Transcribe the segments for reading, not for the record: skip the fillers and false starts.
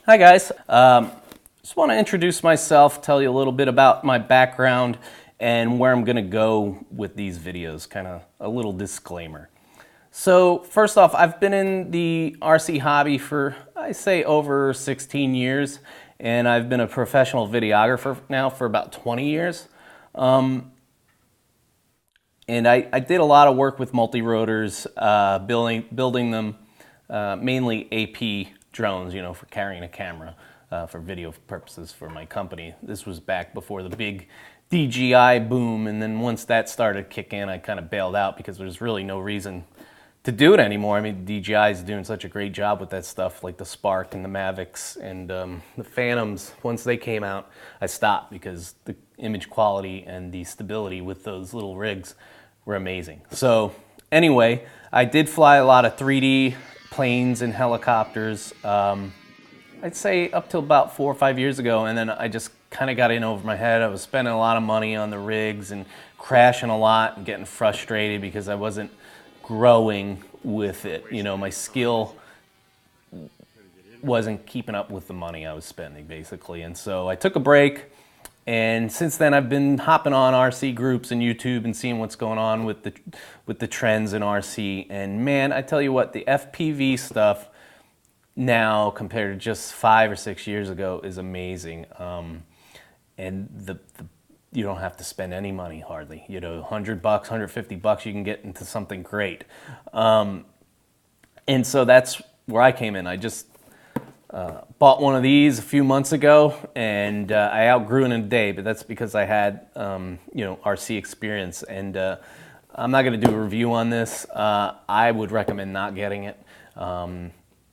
Hi guys, just want to introduce myself, tell you a little bit about my background and where I'm going to go with these videos, kind of a little disclaimer. So first off, I've been in the RC hobby for, I say, over 16 years, and I've been a professional videographer now for about 20 years. And I did a lot of work with multi-rotors, building them, mainly AP drones, you know, for carrying a camera for video purposes for my company. This was back before the big DJI boom, and then once that started kicking in, I kind of bailed out because there's really no reason to do it anymore. I mean, DJI is doing such a great job with that stuff, like the Spark and the Mavics and the Phantoms. Once they came out, I stopped because the image quality and the stability with those little rigs were amazing. So anyway, I did fly a lot of 3D planes and helicopters, I'd say up till about 4 or 5 years ago, and then I just kind of got in over my head. I was spending a lot of money on the rigs and crashing a lot and getting frustrated because I wasn't growing with it. You know, my skill wasn't keeping up with the money I was spending, basically. And so I took a break, and since then I've been hopping on RC groups and YouTube and seeing what's going on with the trends in RC. And man, I tell you what, the FPV stuff now compared to just 5 or 6 years ago is amazing. And you don't have to spend any money hardly. You know, $100, $150, you can get into something great. And so that's where I came in. I just bought one of these a few months ago, and I outgrew it in a day, but that's because I had, you know, RC experience. And I'm not going to do a review on this. I would recommend not getting it.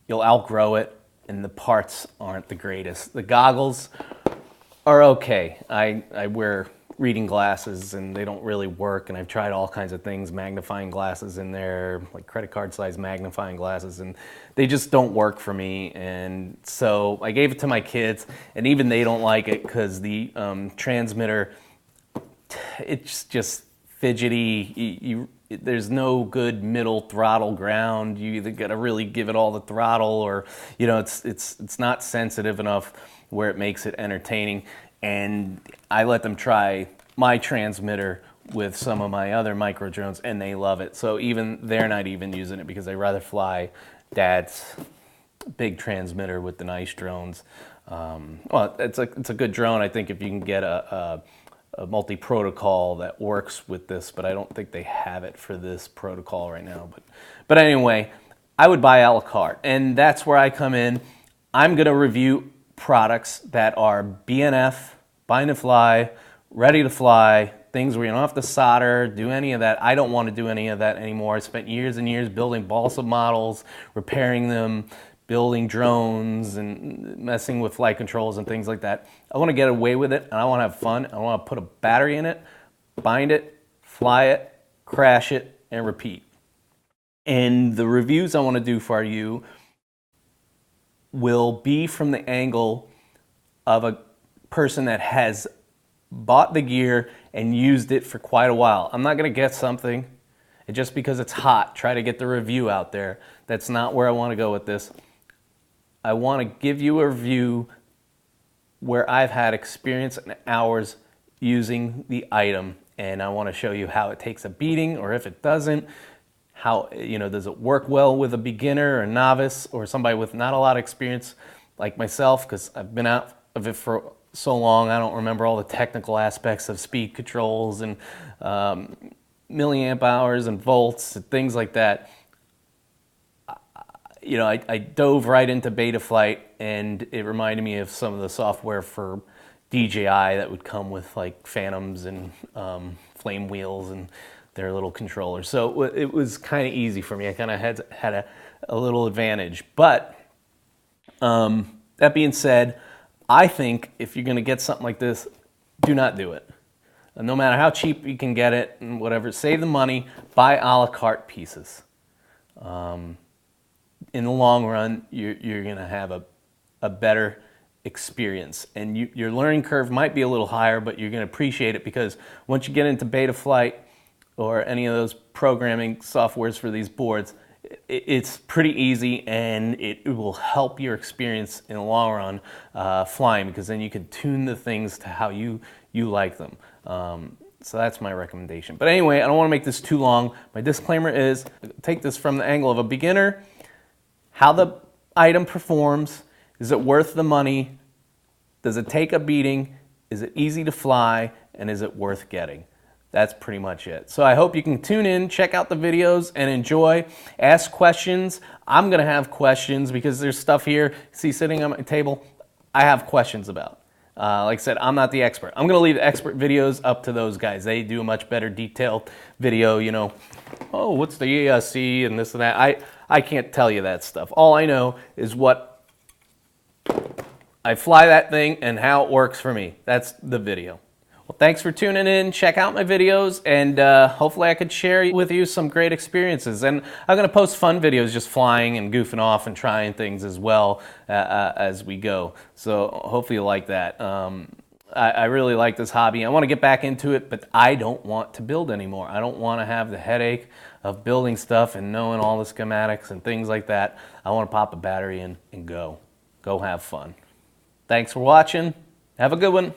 You'll outgrow it, and the parts aren't the greatest. The goggles are okay. I wear reading glasses, and they don't really work, and I've tried all kinds of things, magnifying glasses in there, like credit card size magnifying glasses, and they just don't work for me. And so I gave it to my kids, and even they don't like it because the transmitter, it's just fidgety. There's no good middle throttle ground. You either gotta really give it all the throttle, or you know, it's not sensitive enough where it makes it entertaining. And I let them try my transmitter with some of my other micro drones, and they love it. So even they're not even using it because they rather fly Dad's big transmitter with the nice drones. Well, it's a good drone. I think if you can get a multi-protocol that works with this, but I don't think they have it for this protocol right now. But anyway, I would buy a la carte, and that's where I come in. I'm gonna review products that are BNF, bind and fly, ready to fly, things where you don't have to solder, do any of that. I don't want to do any of that anymore. I spent years and years building balsa models, repairing them, building drones, and messing with flight controls and things like that. I want to get away with it, and I want to have fun. I want to put a battery in it, bind it, fly it, crash it, and repeat. And the reviews I want to do for you will be from the angle of a person that has bought the gear and used it for quite a while. I'm not going to get something and just because it's hot, try to get the review out there. That's not where I want to go with this. I want to give you a review where I've had experience and hours using the item, and I want to show you how it takes a beating, or if it doesn't, how, you know, does it work well with a beginner or novice or somebody with not a lot of experience like myself, because I've been out of it for so long, I don't remember all the technical aspects of speed controls and milliamp hours and volts and things like that. You know, I dove right into Betaflight, and it reminded me of some of the software for DJI that would come with like Phantoms and Flame Wheels and their little controllers. So it was kind of easy for me. I kind of had a little advantage. But that being said, I think if you're going to get something like this, do not do it. No matter how cheap you can get it and whatever, save the money, buy a la carte pieces. In the long run, you're going to have a better experience. And your learning curve might be a little higher, but you're going to appreciate it because once you get into Betaflight or any of those programming softwares for these boards, it's pretty easy, and it will help your experience in the long run flying, because then you can tune the things to how you like them. So that's my recommendation. But anyway, I don't want to make this too long. My disclaimer is, take this from the angle of a beginner, how the item performs, is it worth the money, does it take a beating, is it easy to fly, and is it worth getting? That's pretty much it. So I hope you can tune in, check out the videos, and enjoy. Ask questions. I'm going to have questions because there's stuff here, see, sitting on my table, I have questions about. Like I said, I'm not the expert. I'm going to leave the expert videos up to those guys. They do a much better detailed video, you know, oh, what's the ESC and this and that. I can't tell you that stuff. All I know is what I fly that thing and how it works for me. That's the video. Well, thanks for tuning in. Check out my videos, and hopefully I could share with you some great experiences. And I'm going to post fun videos just flying and goofing off and trying things as well as we go. So hopefully you like that. I really like this hobby. I want to get back into it, but I don't want to build anymore. I don't want to have the headache of building stuff and knowing all the schematics and things like that. I want to pop a battery in and go have fun. Thanks for watching. Have a good one.